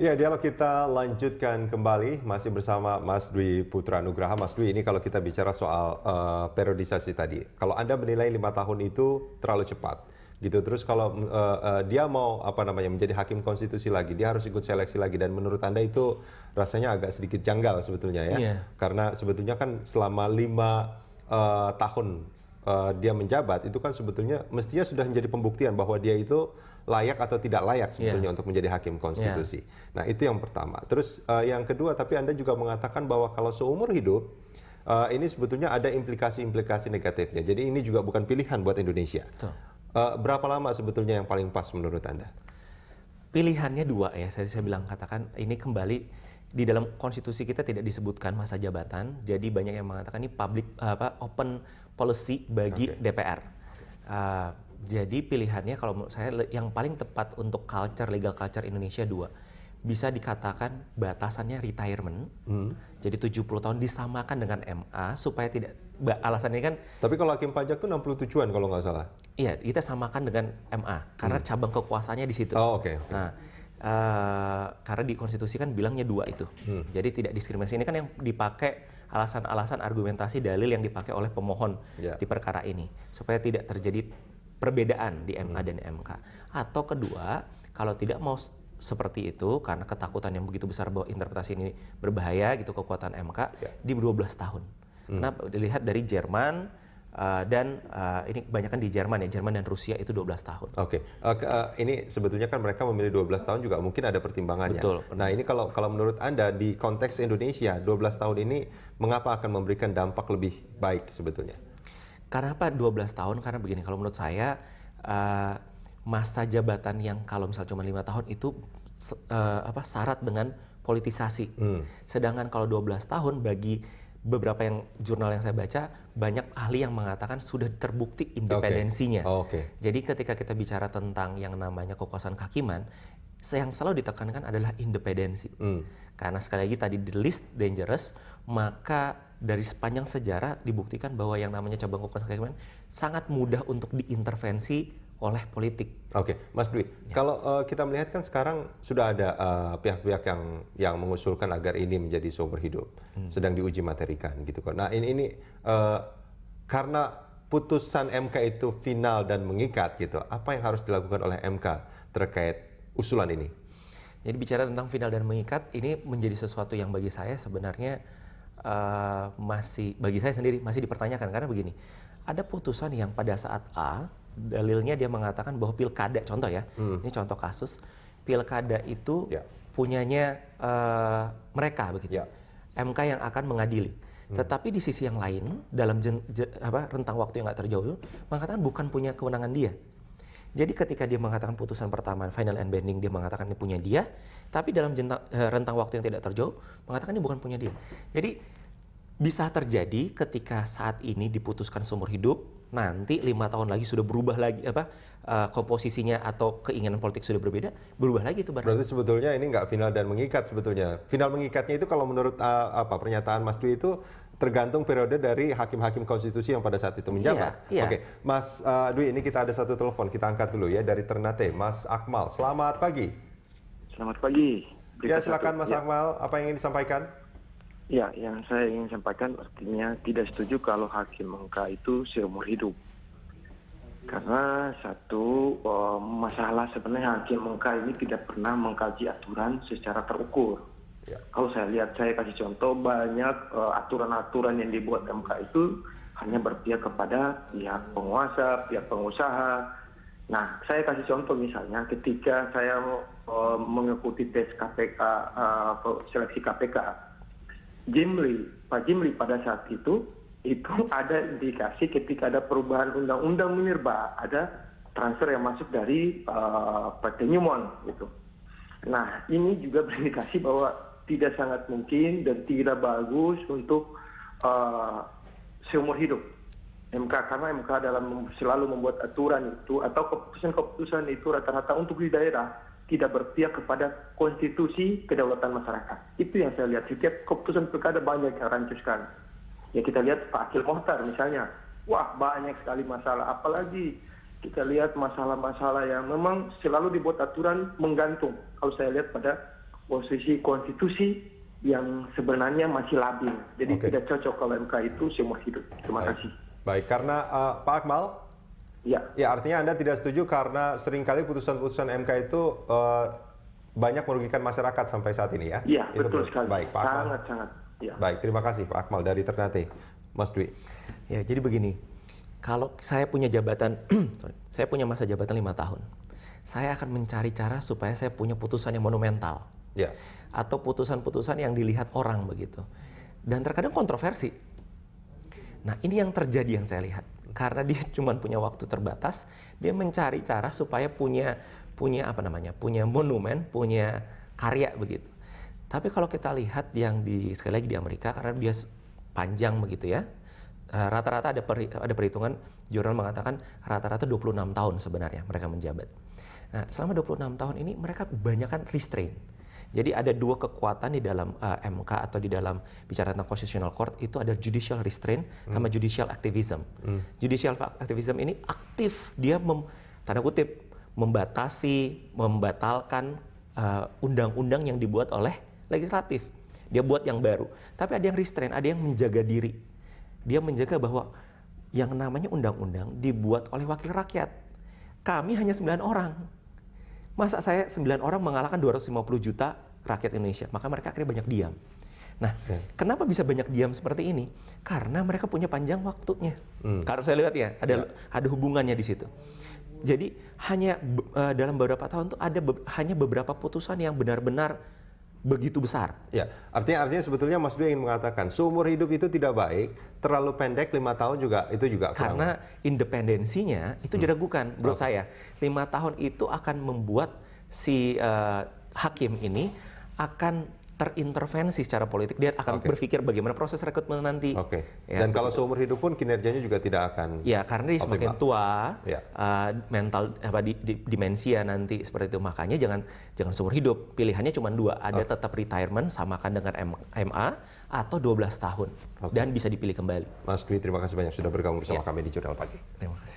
Ya, dialog kita lanjutkan kembali masih bersama Mas Dwi Putra Nugraha. Mas Dwi, ini kalau kita bicara soal periodisasi tadi, kalau Anda menilai 5 tahun itu terlalu cepat, gitu. Terus kalau dia mau menjadi hakim konstitusi lagi, dia harus ikut seleksi lagi. Dan menurut Anda itu rasanya agak sedikit janggal sebetulnya ya, Iya. karena sebetulnya kan selama 5 tahun dia menjabat itu kan sebetulnya mestinya sudah menjadi pembuktian bahwa dia itu layak atau tidak layak sebetulnya untuk menjadi hakim konstitusi. Nah, itu yang pertama. Terus yang kedua, tapi Anda juga mengatakan bahwa kalau seumur hidup ini sebetulnya ada implikasi-implikasi negatifnya. Jadi ini juga bukan pilihan buat Indonesia. Betul. Berapa lama sebetulnya yang paling pas menurut Anda? Pilihannya dua ya, saya bilang katakan ini kembali di dalam konstitusi kita tidak disebutkan masa jabatan, jadi banyak yang mengatakan ini open policy bagi DPR. Jadi pilihannya kalau menurut saya yang paling tepat untuk legal culture Indonesia dua. Bisa dikatakan batasannya retirement, jadi 70 tahun disamakan dengan MA supaya tidak, alasannya kan. Tapi kalau hakim pajak tuh 67-an kalau nggak salah. Iya, kita samakan dengan MA karena cabang kekuasaannya di situ. Oh, oke. Nah, karena di konstitusi kan bilangnya dua itu, jadi tidak diskriminasi. Ini kan yang dipakai alasan-alasan argumentasi dalil yang dipakai oleh pemohon di perkara ini supaya tidak terjadi perbedaan di MA dan MK. Atau kedua, kalau tidak mau seperti itu karena ketakutan yang begitu besar bahwa interpretasi ini berbahaya gitu kekuatan MK di 12 tahun. Karena dilihat dari Jerman dan ini kebanyakan di Jerman ya, Jerman dan Rusia itu 12 tahun. Oke. Ini sebetulnya kan mereka memilih 12 tahun juga mungkin ada pertimbangannya. Betul. Nah, ini kalau menurut Anda di konteks Indonesia 12 tahun ini mengapa akan memberikan dampak lebih baik sebetulnya? Karena apa 12 tahun? Karena begini, kalau menurut saya masa jabatan yang kalau misal cuma 5 tahun itu syarat dengan politisasi. Sedangkan kalau 12 tahun bagi beberapa jurnal yang saya baca, banyak ahli yang mengatakan sudah terbukti independensinya. Jadi ketika kita bicara tentang yang namanya kekuasaan kehakiman, yang selalu ditekankan adalah independensi. Karena sekali lagi tadi the least dangerous, maka dari sepanjang sejarah dibuktikan bahwa yang namanya cabang kekuasaan kehakiman sangat mudah untuk diintervensi oleh politik. Oke, Mas Dwi, kalau kita melihat kan sekarang sudah ada pihak-pihak yang mengusulkan agar ini menjadi seumur hidup, sedang diuji materikan gitu kan. Nah, ini karena putusan MK itu final dan mengikat gitu, apa yang harus dilakukan oleh MK terkait usulan ini? Jadi bicara tentang final dan mengikat, ini menjadi sesuatu yang bagi saya sebenarnya bagi saya sendiri masih dipertanyakan. Karena begini, ada putusan yang pada saat A, dalilnya dia mengatakan bahwa pilkada, contoh ya, ini contoh kasus, pilkada itu punyanya mereka begitu, MK yang akan mengadili. Tetapi di sisi yang lain, dalam rentang waktu yang nggak terjauh, mengatakan bukan punya kewenangan dia. Jadi ketika dia mengatakan putusan pertama, final and binding, dia mengatakan ini punya dia, tapi dalam rentang waktu yang tidak terjauh, mengatakan ini bukan punya dia. Jadi bisa terjadi ketika saat ini diputuskan seumur hidup, nanti 5 tahun lagi sudah berubah lagi, komposisinya atau keinginan politik sudah berbeda, berubah lagi itu barang. Berarti sebetulnya ini nggak final dan mengikat sebetulnya. Final mengikatnya itu kalau menurut pernyataan Mas Dwi itu tergantung periode dari hakim-hakim konstitusi yang pada saat itu menjabat. Oke, Mas Dwi, ini kita ada satu telepon, kita angkat dulu ya dari Ternate, Mas Akmal. Selamat pagi. Selamat pagi. Ya, silakan Mas Akmal, apa yang ingin disampaikan? Ya, yang saya ingin sampaikan artinya tidak setuju kalau hakim MK itu seumur hidup. Karena satu masalah sebenarnya hakim MK ini tidak pernah mengkaji aturan secara terukur. Kalau saya lihat, saya kasih contoh, banyak aturan-aturan yang dibuat MK itu hanya berpihak kepada pihak penguasa, pihak pengusaha. Nah, saya kasih contoh misalnya ketika saya mengikuti tes KPK, seleksi KPK, Pak Jimli pada saat itu ada indikasi ketika ada perubahan undang-undang Minerba, ada transfer yang masuk dari PT Newmont gitu. Nah, ini juga berindikasi bahwa tidak sangat mungkin dan tidak bagus untuk seumur hidup MK, karena MK selalu membuat aturan itu atau keputusan-keputusan itu rata-rata untuk di daerah tidak berpihak kepada konstitusi kedaulatan masyarakat. Itu yang saya lihat. Setiap keputusan pilkada banyak yang rancu sekali. Ya kita lihat Pak Akhil Mohtar misalnya, wah banyak sekali masalah. Apalagi kita lihat masalah-masalah yang memang selalu dibuat aturan menggantung. Kalau saya lihat pada posisi konstitusi yang sebenarnya masih labil. Jadi tidak cocok kalau MK itu seumur hidup. Terima kasih. Baik, karena Pak Akmal, ya artinya Anda tidak setuju karena seringkali putusan-putusan MK itu banyak merugikan masyarakat sampai saat ini ya? Iya, betul sekali. Baik, Pak Akmal. Sangat-sangat. Ya. Baik, terima kasih Pak Akmal dari Ternate. Mas Dwi. Ya, jadi begini, kalau saya punya jabatan, saya punya masa jabatan 5 tahun, saya akan mencari cara supaya saya punya putusan yang monumental. Ya. Atau putusan-putusan yang dilihat orang begitu. Dan terkadang kontroversi. Nah, ini yang terjadi yang saya lihat. Karena dia cuma punya waktu terbatas, dia mencari cara supaya punya punya monumen, punya karya begitu. Tapi kalau kita lihat yang sekali lagi di Amerika, karena dia panjang begitu ya, rata-rata ada perhitungan, jurnal mengatakan rata-rata 26 tahun sebenarnya mereka menjabat. Nah, selama 26 tahun ini mereka kebanyakan restrain. Jadi ada dua kekuatan di dalam MK atau di dalam bicara tentang constitutional court, itu ada judicial restraint sama judicial activism. Judicial activism ini aktif, dia tanda kutip membatasi, membatalkan undang-undang yang dibuat oleh legislatif. Dia buat yang baru. Tapi ada yang restrain, ada yang menjaga diri. Dia menjaga bahwa yang namanya undang-undang dibuat oleh wakil rakyat. Kami hanya 9 orang. Masa saya 9 orang mengalahkan 250 juta rakyat Indonesia? Maka mereka akhirnya banyak diam. Nah, kenapa bisa banyak diam seperti ini? Karena mereka punya panjang waktunya. Karena saya lihat ya, ada hubungannya di situ. Jadi hanya dalam beberapa tahun itu ada hanya beberapa putusan yang benar-benar begitu besar. Ya, artinya sebetulnya Mas Dwi ingin mengatakan seumur hidup itu tidak baik, terlalu pendek 5 tahun juga kurang. Karena independensinya itu diragukan menurut saya. 5 tahun itu akan membuat si hakim ini akan terintervensi secara politik. Dia akan berpikir bagaimana proses rekrutmen nanti. Ya, dan kalau seumur hidup pun kinerjanya juga tidak akan. Ya, karena dia semakin tua, mental demensia nanti seperti itu. Makanya jangan seumur hidup. Pilihannya cuma 2. Ada tetap retirement samakan dengan MA atau 12 tahun dan bisa dipilih kembali. Mas Dwi, terima kasih banyak sudah bergabung bersama kami di Jurnal Pagi. Terima kasih.